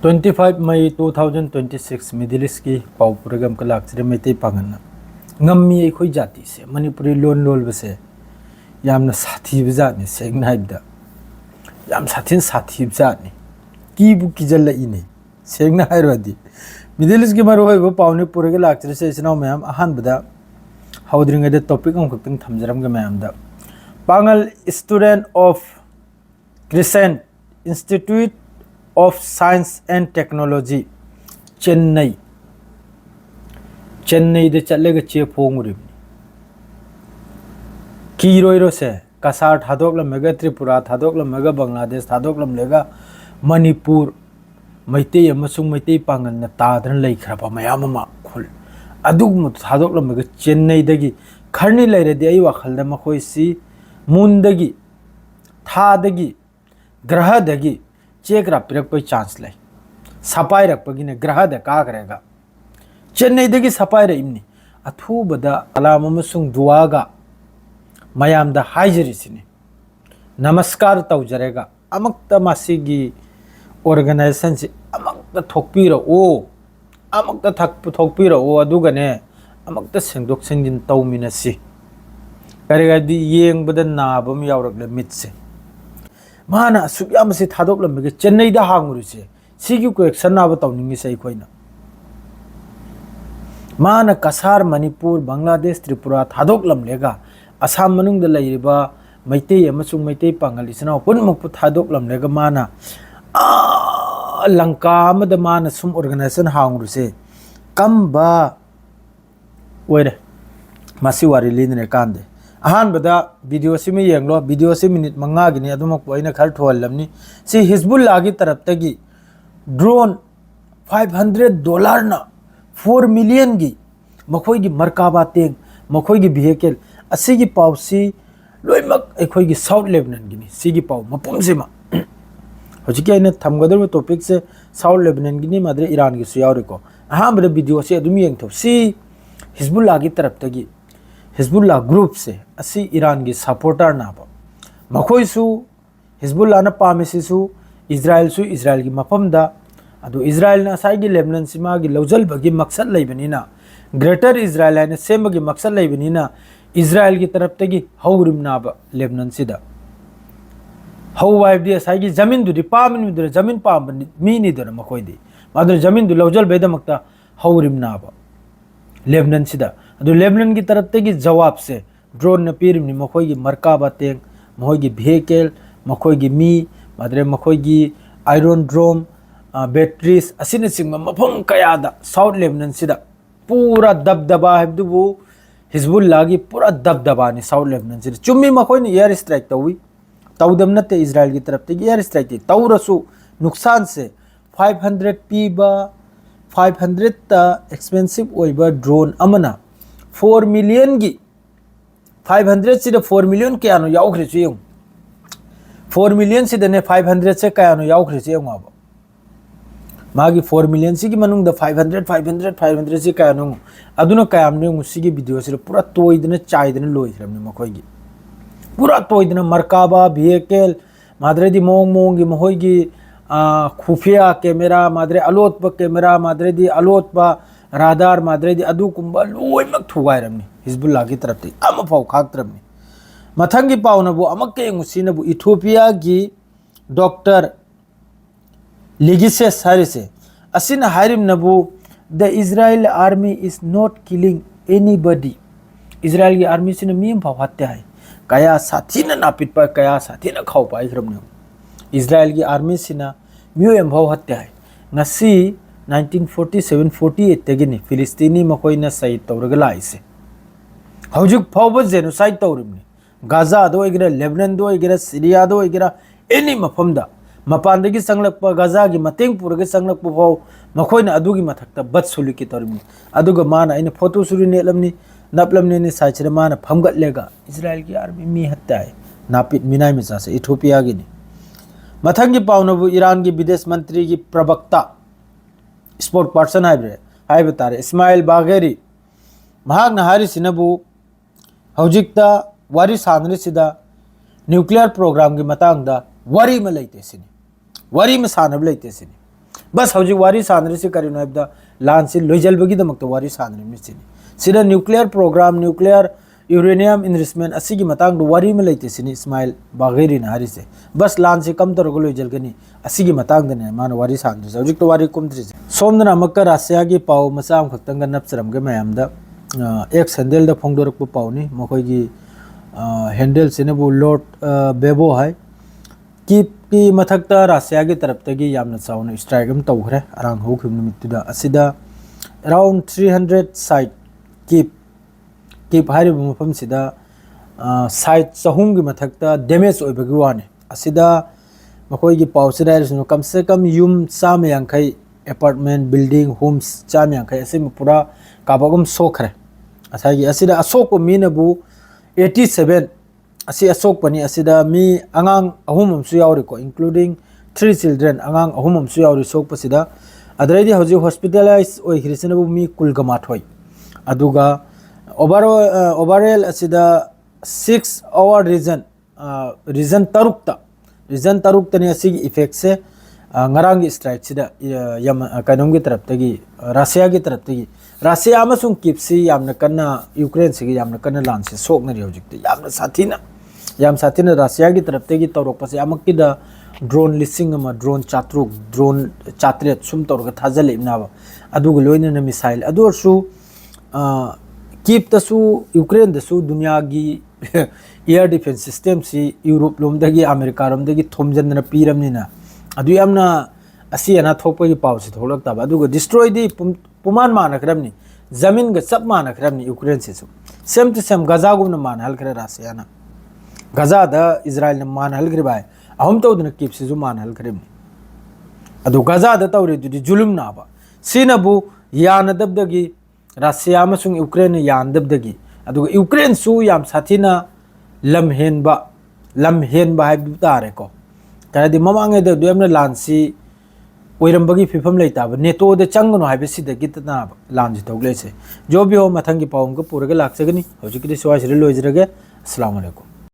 25 मई 2026 middle east की पाव programme का लाक्चर मेते पागना ngami अखोई जाति से मणिपुरी लोन लोल बसे यामना साथी बजात ने सेगना हाइबदा याम साथीन साथी बजात ने कीबु कीजल इने सेगना हाइरवादी मिडिल ईस्ट की मरोय बो पावने पूरे के लाक्चर से इसनाव मैम अहान बदा हाउद्रिंग दे टॉपिक हम खतंग थमजरम के मैम दा Pongal student of crescent institute of Science and Technology Chennai de चलेगा चे फोंगुरी कीरोइरो से कसार थादोकलम मेगा त्रिपुरा थादोकलम मेगा बांग्लादेश थादोकलम लेगा मणिपुर मैते अमसुंग मैते पांगन न तादन लेखरबा मयाम मा खुल अदुगम थादोकलम मेगा चेन्नई दगी खरनी लेरेदि अई वाखलदा मखोइसी मून दगी था दगी ग्रह दगी चेक रख चांस ले सपाई रखने ग्रह का करेगा चेन्नई दगी सपाई रही अथुबद अलाम दुआगा मयाम हाइजरीसिने नमस्कार तौजरेगा अमक्त मासीगी ऑर्गेनाइजेशन से अमक्त थोकपीरो अमक्त थोकपीरो अदुगने अमक्त सेंदोक सेंजिन तौमिनसी करेगादि येंबद नाबम यावरगले मिटसे माना सुयाम से थादोकलम के चेन्नई दा हांगुरुसे सिगी को एक्शन नाब तौनिंगी से कोइना माना कसार मणिपुर बांग्लादेश त्रिपुरा थादोकलम लेगा असम मनुंग द लैरिबा मैते अमसुंग मैते पांगल इसना पुनमुक थादोकलम लेगा माना लंका मद माना सुम ऑर्गेनाइजेशन हांगुरुसे कम्बा ओइरे मासी वारी लिनने कांदे अहानबदा वीडियो से में येंगलो वीडियो से मिनट मंगा गिनी अदुमक पोइना खर थोलमनी सी हिजबुल्लाह की तरफ तगी ड्रोन $500 ना 4 मिलियन की मखोई की मरकाबा तेंग मखोई की व्हीकल असी की पाव सी लोइमक एखोई की साउथ लेबनान गिनी सी की पाव मपुम से मा होजिके आइने थमगदर टॉपिक से साउथ लेबनान गिनी मादरे ईरान की सुयावरेको अहानबदा वीडियो से अदुम येंगथो सी हिजबुल्लाह की तरफ तगी हिजबुल्लाह ग्रुप से असी ईरान की सपोर्टर नाब मखोइसु हिजबुल्लाह न पामेसिसु इजराइल की मफमदा अदु इजराइल न साइगी लेबनान सिमा की लौजल बगी मकसद लेबनिना ग्रेटर इजराइल है सेम की मकसद लेबनिना इजराइल की तरफ तगी हौरिम नाब लेबनान सिदा हौ वाइब दि साइगी जमीन दुदि पामिन दुदि जमीन पाम मीनी दर मखोइदि मादर जमीन दु लौजल बेदमक्ता हौरिम नाब लेबनान सिदा अदु लेबनान की तरफ तगी जवाब से ड्रोन न पीरिमनि मखोई की मरकाबा तेंग मखोई की व्हीकल मखोई की मी मादरे मखोई की आयरन ड्रोम बैटरीज असिन सिंग मफम कयादा साउथ लेबनान सिदा पूरा दबदबा हैबदुबु हिजबुल्लाह की पूरा दबदबा ने साउथ लेबनान सिदा चुम्मी मखोई ने एयर स्ट्राइक तौई तौदम नते इजराइल की तरफ तगी एयर स्ट्राइक तौरसु नुकसान से 500 पीबा 500 ता एक्सपेंसिव ओइबा ड्रोन अमना 4 मिलियन की 500 से 4 मिलियन क्या नो याउखरे चुयम 4 मिलियन से दने 500 से क्या नो याउखरे चुयम अब मागी 4 मिलियन से की मनुंग द 500 से क्या नो अदुनो कायम ने मुसी की वीडियो से पूरा तोइदने चाइदने लोइ हमने मखोई की पूरा तोइदने मरकाबा व्हीकल मादरे दी मोंग की महोई की खुफिया कैमरा मादरे अलोत प कैमरा मादरे दी अलोत प रादार मादरे दी अदु कुंबा लोइमक थुगाइरमनी हिजबुल्लाह की तरफ ती अम फाउ खाकत्रमनी मथंगी पाउनबु अमके मुसिनबु इथियोपिया की डॉक्टर लिगिसेस हारिसे असिन हारिमनबु the Israel army is not killing anybody Israel की आर्मी सिन मीम फाउ हत्या है कया साथीना नापित पर कया साथीना खाउ पाइख्रमने इजराइल की आर्मी सिना मियो एम फाउ हत्या है ngasi 1947-48 तगनी फिलिस्तीनी मकोइना सही तौरग लाइसे हौजुक फाउब जेनोसाइड तौरिमनी गाजा दो इगरा लेबनान दो इगरा सीरिया दो इगरा एनी मफमदा मपानदगी संगलक गाजा की मतेंग पुरगे संगलक फाउ मखोइना अदुगी मथक्ता बद सुलिकी तौरिमनी अदुगा माना इन फोटो सुरी नेलमनी नपलमने ने साइचरे माना फमगतलेगा इजराइल की आर्मी मी हत्या है नापित मिनाई मिसा से इथियोपिया की मथंगी पाउनबु ईरान की विदेश मंत्री की प्रवक्ता स्पोर्ट पर्सन है तारे इस्माइल बागेरी महागना हारिसिनबु हौजिकता वारी सानरिसिदा न्यूक्लियर प्रोग्राम की मतंगदा वरी में लेते सिनी वरी में सानब लेते सिनी बस हौजी वारी सानरे से करिनो हैबदा लान से लोइजलबगी दमक तो वारी सानरे मिसिनी सिदा nuclear program nuclear uranium enrichment असिगी मतंग वारी में लेते सिनी इस्माइल बागेरी ना हरी से बस लान से कम तरगो लोइजलगनी असिगी मतंग दने मान वारी सानरे हौजी तो वारी कुमद्रि से सोमदना मक्का रासिया की पाव मसाम खक्तंग नपसरम के मयामदा एक सैंडल द फोंगदोरक पावनी मखोगी हैंडल से वो लॉर्ड बेबो है कीप की मथक्ता रासिया की तरफ तगी यामना चावना स्ट्राइक हम तौखरे अरांग होखिम निमित्तुदा असिदा अराउंड 300 साइट कीप हारि मफम सिदा साइट चहुम की मथक्ता डैमेज ओइबगी वाने असिदा मखोई की पाउसिदा रिसनो कम से कम यूम चाम यांखै अपार्टमेंट बिल्डिंग होम्स चाम यांखै असे पूरा काबगम सोखरे असागी असिदा असोको मीनबु 87 असी असोक पनी असिदा मी अंगांग अहुम हमसु यावरिको इंक्लूडिंग 3 चिल्ड्रन अंगांग अहुम हमसु यावरि सोक पसिदा अदरैदि हौजी हॉस्पिटलाइज ओइखरिसनबु मी कुलगमाथोय अदुगा ओवरऑल असिदा 6 आवर रीजन तरुक्ता ने असिगी इफेक्ट से ngarang strike sida yam kanong gi tarap tagi Russia gi tarap tagi Russia amasung kipsi yamna kanna Ukraine sigi yamna kanna lan se sok na riojik te yam sathina Russia gi tarap tagi torok pase amak ki da drone listing ama drone chatruk drone chatret sum torga thajal imna ba adu go loina na missile adu su kip ta su Ukraine da su dunya gi air defense system si Europe lom dagi America rom dagi thomjan na piram ni na अदु यामना असी अना थोपगी पाव से थोलक तब अदु destroy दी पुमान मान खरमनी जमीन ग सब मान खरमनी यूक्रेन से सेम टू सेम गजा गुम न मान हल खरे रासियाना गजा द इजराइल न मान हल खरे बाय अहम तो दन किप से जो मान हल खरमनी अदु गजा द तौरे दुदी जुलुम ना बा सिनबु यान दबदगी रासिया मसुंग यूक्रेन यान दबदगी अदु यूक्रेन सु याम साथिना लमहेन बा है तारे को कदी ममांगे द दुयमना लानसी ओइरमबगी फिफम लेता नेटो दे चंगनो हाइबेसिदा गितना लानजी तौगलेसे जो भी हो मथंगी पावम को पूरगे लाक्सगनी हौजिकि स्वाइस लोइजरगे अस्सलाम वालेकुम।